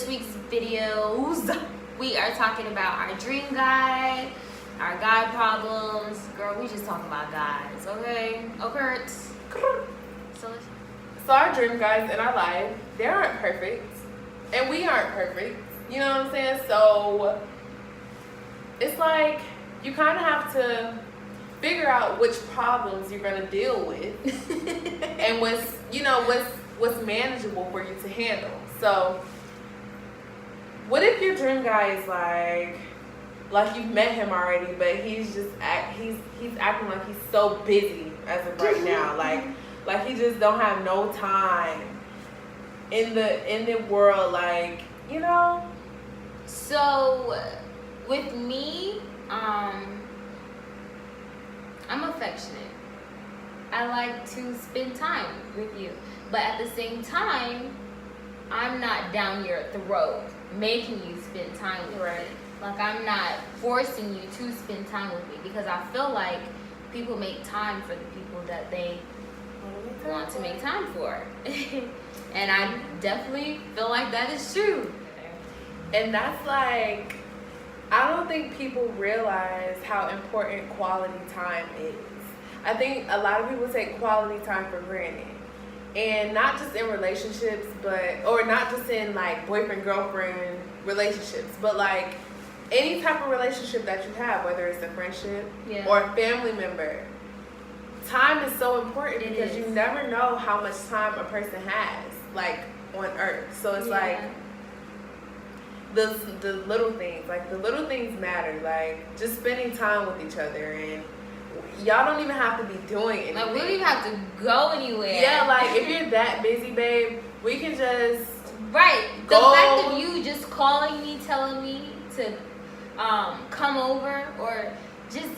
this week's videos, we are talking about our dream guy, our guy problems. Girl, we just talking about guys, okay? Okay. So our dream guys in our life, they aren't perfect. And we aren't perfect. You know what I'm saying? So it's like you kind of have to figure out which problems you're going to deal with and what's manageable for you to handle. So what if your dream guy is like you've met him already, but he's just he's acting like he's so busy as of right now, like he just don't have no time in the world, like, you know. So with me, I'm affectionate. I like to spend time with you, but at the same time, I'm not down your throat making you spend time with me. Like, I'm not forcing you to spend time with me, because I feel like people make time for the people that they want to make time for. And I definitely feel like that is true. And that's like, I don't think people realize how important quality time is. I think a lot of people take quality time for granted. And not just in relationships, or not just in like boyfriend-girlfriend relationships, but like any type of relationship that you have, whether it's a friendship or a family member. Time is so important because you never know how much time a person has, like, on earth. So it's like the little things, like the little things matter, like just spending time with each other, and y'all don't even have to be doing anything. Like, we don't even have to go anywhere. Yeah, like if you're that busy, babe, we can just the fact of you just calling me, telling me to come over, or just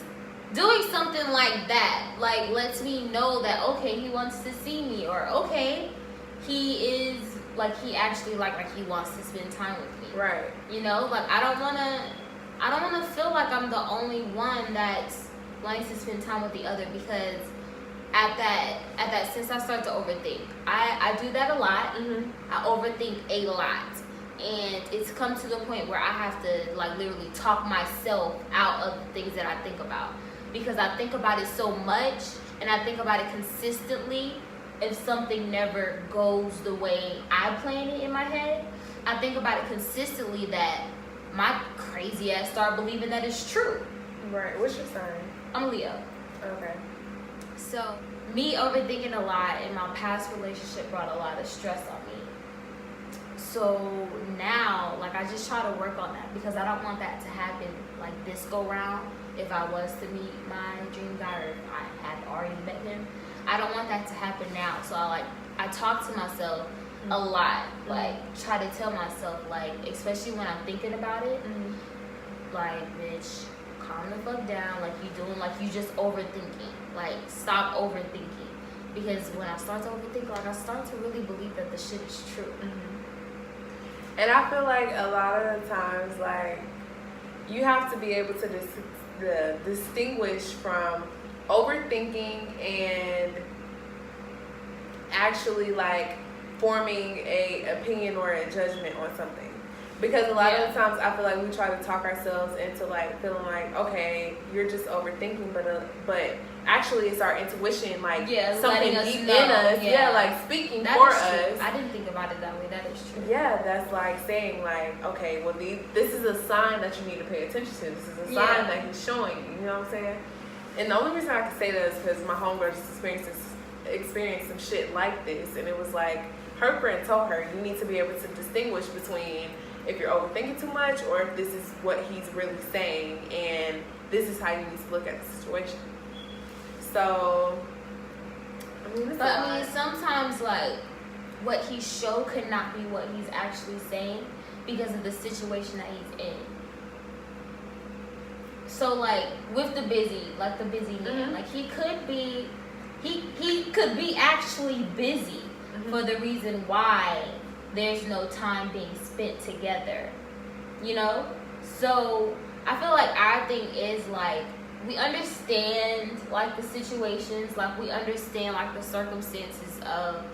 doing something like that, like, lets me know that, okay, he wants to see me, or okay, he is like, he actually like he wants to spend time with me. Right. You know, like, I don't wanna feel like I'm the only one that's likes to spend time with the other, because at that sense, I start to overthink. I do that a lot. I overthink a lot, and it's come to the point where I have to, like, literally talk myself out of the things that I think about, because I think about it so much, and I think about it consistently. If something never goes the way I plan it in my head, I think about it consistently, that my crazy ass start believing that it's true. Right. What's your sign? I'm a Leo. Okay. So me overthinking a lot in my past relationship brought a lot of stress on me. So now, like, I just try to work on that, because I don't want that to happen, like, this go round. If I was to meet my dream guy, or if I had already met him, I don't want that to happen now. So I talk to myself a lot, like, try to tell myself, like, especially when I'm thinking about it, like, bitch, calm the fuck down, like, you just overthinking, like, stop overthinking. Because when I start to overthink, like, I start to really believe that the shit is true. And I feel like a lot of the times, like, you have to be able to distinguish from overthinking and actually, like, forming a opinion or a judgment on something. Because a lot of the times I feel like we try to talk ourselves into, like, feeling like, okay, you're just overthinking, but actually it's our intuition, like, something deep in us, like, speaking that for is us. True. I didn't think about it that way. That is true. Yeah, that's like saying, like, okay, well, this is a sign that you need to pay attention to. This is a sign that he's showing you. You know what I'm saying? And the only reason I can say that is because my homegirl just experienced some shit like this, and it was like, her friend told her, you need to be able to distinguish between if you're overthinking too much, or if this is what he's really saying, and this is how you need to look at the situation. So, I mean, sometimes, like, what he showed could not be what he's actually saying, because of the situation that he's in. So, like, with the busy man, like, he could be actually busy for the reason why there's no time being spent together, you know? So I feel like our thing is, like, we understand, like, the situations, like, we understand, like, the circumstances of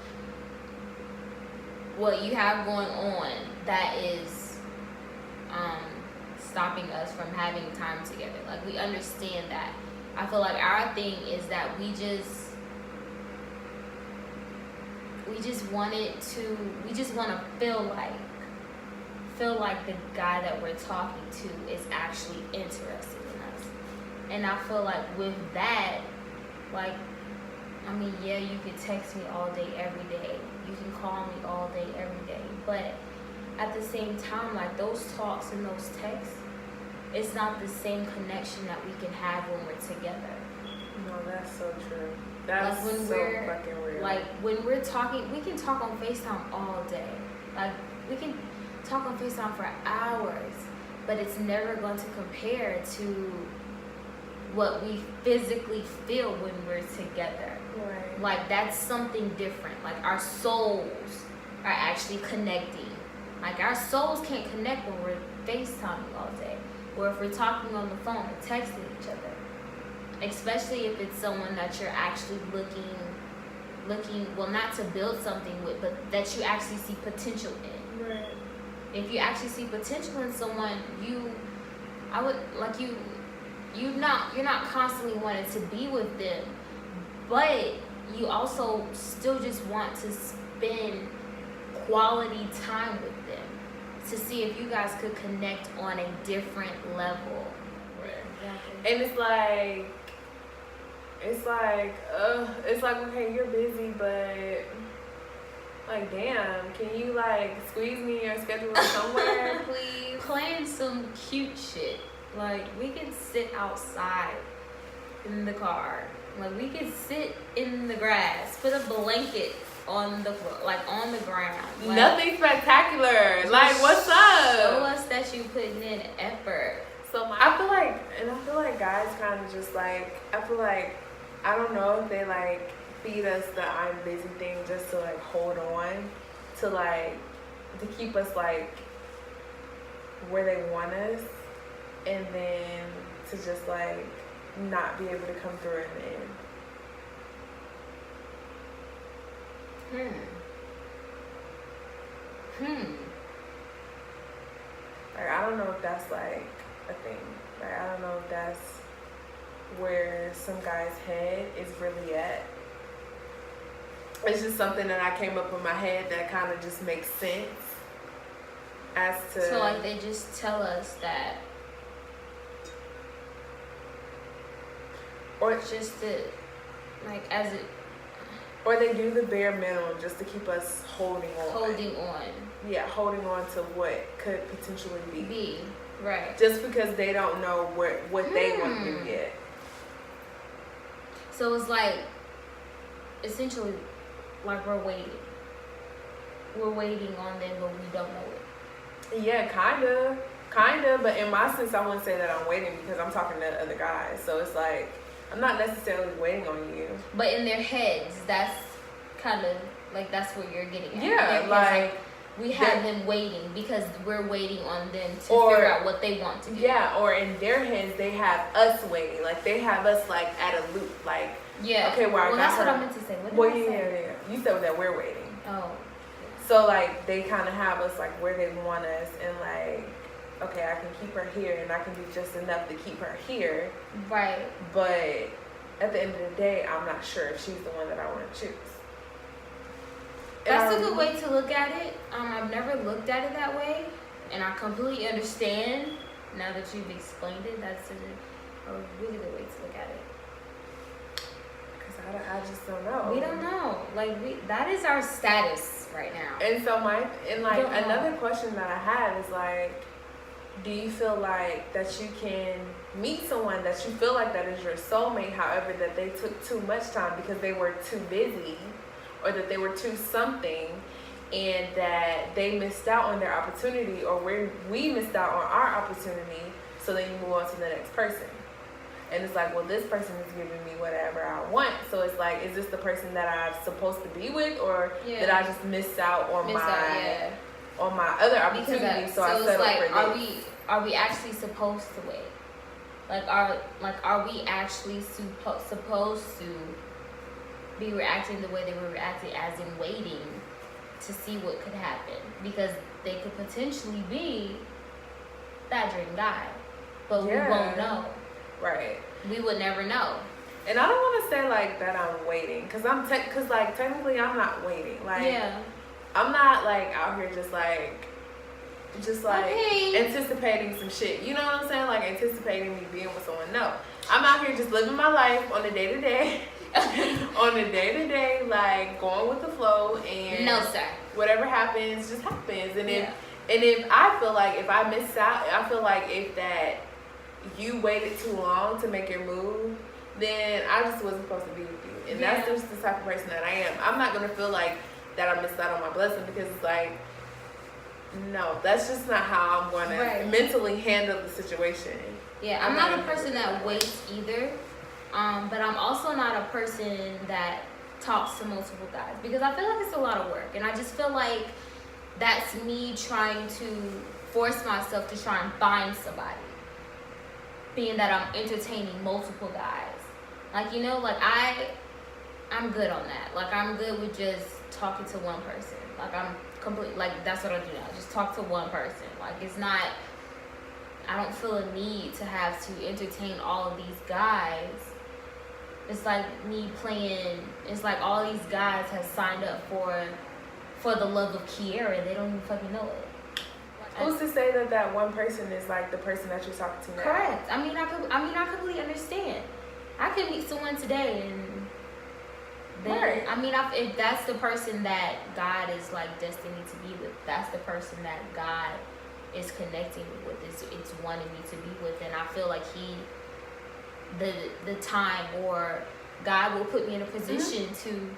what you have going on that is stopping us from having time together. Like, we understand that. I feel like our thing is that we just want to feel like the guy that we're talking to is actually interested in us. And I feel like with that, like, I mean, yeah, you could text me all day, every day. You can call me all day, every day. But at the same time, like, those talks and those texts, it's not the same connection that we can have when we're together. No, that's so true. That's like when so we're, fucking real. Like, when we're talking, we can talk on FaceTime all day. Like, we can talk on FaceTime for hours, but it's never going to compare to what we physically feel when we're together. Right. Like, that's something different. Like, our souls are actually connecting. Like, our souls can't connect when we're FaceTiming all day, or if we're talking on the phone or texting each other. Especially if it's someone that you're actually looking, well, not to build something with, but that you actually see potential in. Right. If you actually see potential in someone, you're not constantly wanting to be with them, but you also still just want to spend quality time with them to see if you guys could connect on a different level. Exactly. And it's like, okay, you're busy, but like, damn, can you like squeeze me in your schedule somewhere, please? Plan some cute shit. Like, we can sit outside in the car. Like, we can sit in the grass, put a blanket on the ground. Like, nothing spectacular. Like, what's up? Show us that you putting in effort. So I feel like guys kind of just like, I don't know if they like feed us the I'm busy thing just to like hold on to like, to keep us like where they want us, and then to just like not be able to come through in the end. Like, I don't know if that's like a thing. Like, I don't know if that's where some guy's head is really at. It's just something that I came up in my head that kind of just makes sense as to. So like, they just tell us that, or just to, like, as it. Or they do the bare minimum just to keep us holding on. Yeah, holding on to what could potentially be. Right. Just because they don't know what they want to do yet. So it's like, essentially, like, we're waiting. We're waiting on them, but we don't know it. Yeah, kind of. But in my sense, I wouldn't say that I'm waiting, because I'm talking to other guys. So it's like, I'm not necessarily waiting on you. But in their heads, that's kind of like, that's what you're getting at. Yeah, like, we have them waiting because we're waiting on them to figure out what they want to do. Yeah, or in their heads, they have us waiting. Like, they have us like at a loop. Like, yeah. Okay, well, that's what I meant to say. What did I say? Yeah. You said that we're waiting. Oh. So like, they kind of have us like where they want us, and like, okay, I can keep her here, and I can do just enough to keep her here. Right. But at the end of the day, I'm not sure if she's the one that I want to choose. That's a good way to look at it. I've never looked at it that way, and I completely understand now that you've explained it. That's a really good way to look at it. Because I just don't know. We don't know. Like, that is our status right now. And so another question that I had is like, do you feel like that you can meet someone that you feel like that is your soulmate, however, that they took too much time because they were too busy, or that they were too something, and that they missed out on their opportunity, or we missed out on our opportunity, so then you move on to the next person? And it's like, well, this person is giving me whatever I want, so it's like, is this the person that I'm supposed to be with, or did I just miss out on my other opportunity? So I settled like, for this. Are we actually supposed to wait? Are we actually supposed to be reacting the way they were reacting, as in waiting to see what could happen, because they could potentially be that dream guy, but we won't know. Right. We would never know. And I don't want to say like that I'm waiting, because like technically I'm not waiting. Like I'm not like out here just like anticipating some shit. You know what I'm saying? Like anticipating me being with someone. No, I'm out here just living my life on the day to day. On the day to day, like going with the flow, and no sir, whatever happens just happens. And if I feel like if I miss out, I feel like if that you waited too long to make your move, then I just wasn't supposed to be with you. And that's just the type of person that I am. I'm not gonna feel like that I missed out on my blessing, because it's like, no, that's just not how I'm going to mentally handle the situation. Yeah, I'm not a person that waits either. But I'm also not a person that talks to multiple guys, because I feel like it's a lot of work, and I just feel like that's me trying to force myself to try and find somebody, being that I'm entertaining multiple guys. Like, you know, like I'm good on that. Like, I'm good with just talking to one person. Like, I'm complete, like, that's what I do now. Just talk to one person. Like, it's not, I don't feel a need to have to entertain all of these guys. It's like me playing, it's like all these guys have signed up for the love of Kiera. They don't even fucking know it. Who's to say that one person is like the person that you're talking to now? Correct. I mean, I completely understand. I could meet someone today, and then, I mean, if that's the person that God is like destined to be with, that's the person that God is connecting me with, it's wanting me to be with, and I feel like the time, or God will put me in a position to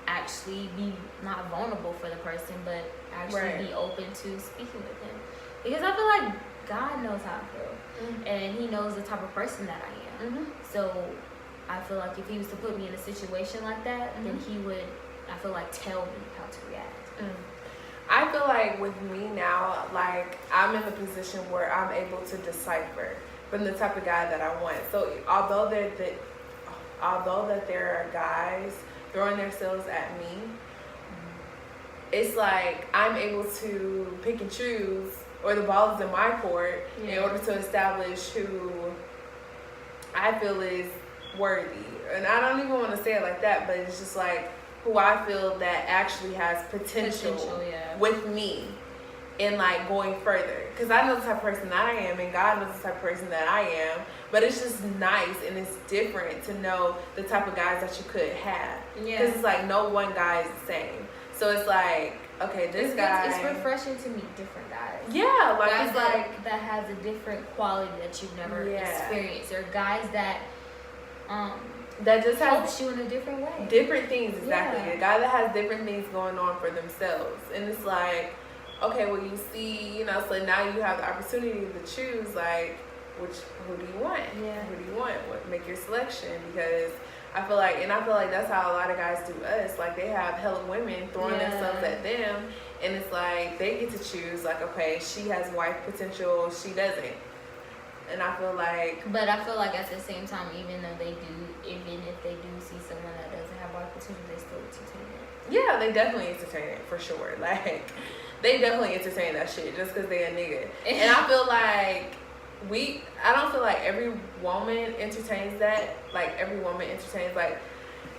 actually be not vulnerable for the person, but actually be open to speaking with him, because I feel like God knows how I feel, and he knows the type of person that I am. So I feel like if he was to put me in a situation like that, then he would, I feel like, tell me how to react. I feel like with me now, like I'm in a position where I'm able to decipher from the type of guy that I want. So although there are guys throwing themselves at me, it's like I'm able to pick and choose, or the ball is in my court, in order to establish who I feel is worthy. And I don't even want to say it like that, but it's just like who I feel that actually has potential with me in like going further, because I know the type of person that I am, and God knows the type of person that I am. But it's just nice and it's different to know the type of guys that you could have, because it's like no one guy is the same. So it's like, okay, this guy, it's refreshing to meet different guys. Like guys it's like that has a different quality that you've never experienced, or guys that that just helps you in a different way. Different things, exactly. A guy that has different things going on for themselves, and it's like, okay, well, you see, you know, so now you have the opportunity to choose, like, who do you want? Who do you want? Make your selection, because I feel like that's how a lot of guys do us. Like, they have hella women throwing themselves at them, and it's like they get to choose, like, okay, she has wife potential, she doesn't. And I feel like, but I feel like at the same time, even if they do see someone that doesn't have wife potential, they still entertain it. Yeah, they definitely entertain it, for sure. Like, they definitely entertain that shit just because they a nigga. And I feel like I don't feel like every woman entertains that. Like, every woman entertains, like,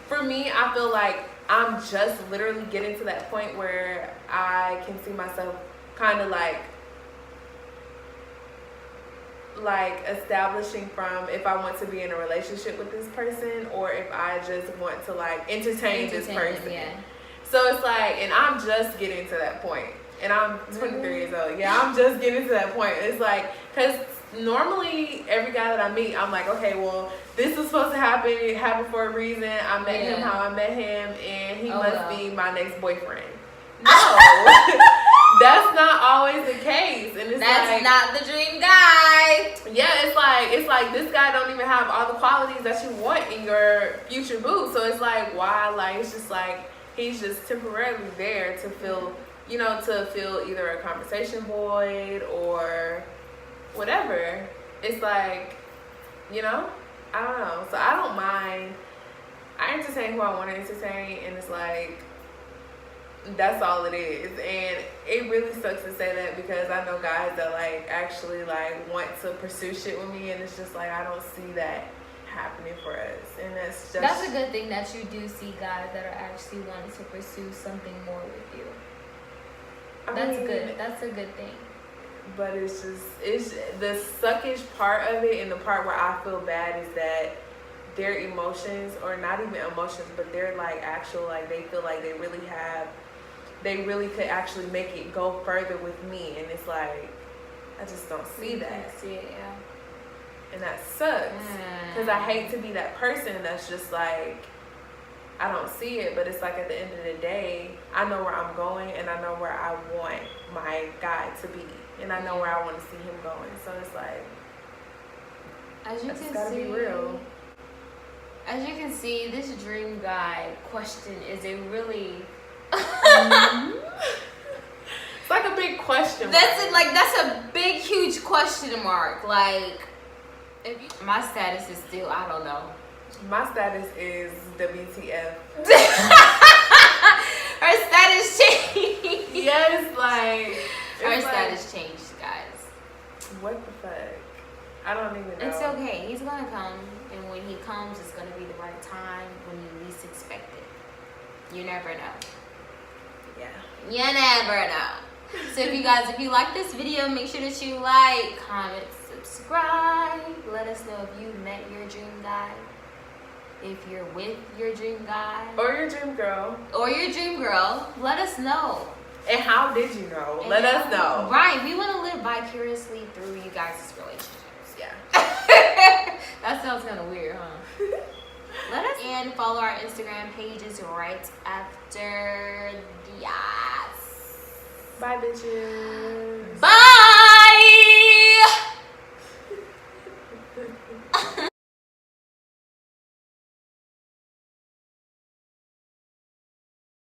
for me, I feel like I'm just literally getting to that point where I can see myself kind of like establishing from if I want to be in a relationship with this person, or if I just want to like entertain this person. So it's like, and I'm just getting to that point, and I'm 23 years old. I'm just getting to that point. It's like, because normally every guy that I meet, I'm like, okay, well, this was supposed to happen. It happened for a reason. I met him how I met him, and he must be my next boyfriend. No. That's not always the case, and that's not the dream guy. Yeah, it's like this guy don't even have all the qualities that you want in your future boo. So it's like, why? Like, it's just like he's just temporarily there to fill, to fill either a conversation void or whatever. It's like, I don't know. So I don't mind. I entertain who I want to entertain, and it's like, That's all it is. And it really sucks to say that because I know guys that like actually like want to pursue shit with me, and it's just like I don't see that happening for us. And that's a good thing that you do see guys that are actually wanting to pursue something more with you. That's good. That's a good thing. But it's the suckish part of it, and the part where I feel bad is that their emotions, or not even emotions, but they're like actual, like they feel like they really could actually make it go further with me, and it's like I just don't see that. See it, yeah. And that sucks because I hate to be that person that's just like I don't see it, but it's like at the end of the day, I know where I'm going, and I know where I want my guy to be, and I know where I want to see him going. So it's like, as you can gotta see, be real. As you can see, this dream guy question is a really it's like a big question mark. That's a big, huge question mark. Like, my status is still, I don't know. My status is WTF. Her status changed. Yes, like her status changed, guys. What the fuck? I don't even know. It's okay. He's gonna come, and when he comes, it's gonna be the right time when you least expect it. You never know. Yeah. You never know. So if you like this video, make sure that you like, comment, subscribe. Let us know if you met your dream guy. If you're with your dream guy. Or your dream girl. Let us know. And how did you know? Let us know. Right. We want to live vicariously through you guys' relationships. Yeah. That sounds kind of weird, huh? Let us and follow our Instagram pages right after the ass. Bye, bitches. Bye.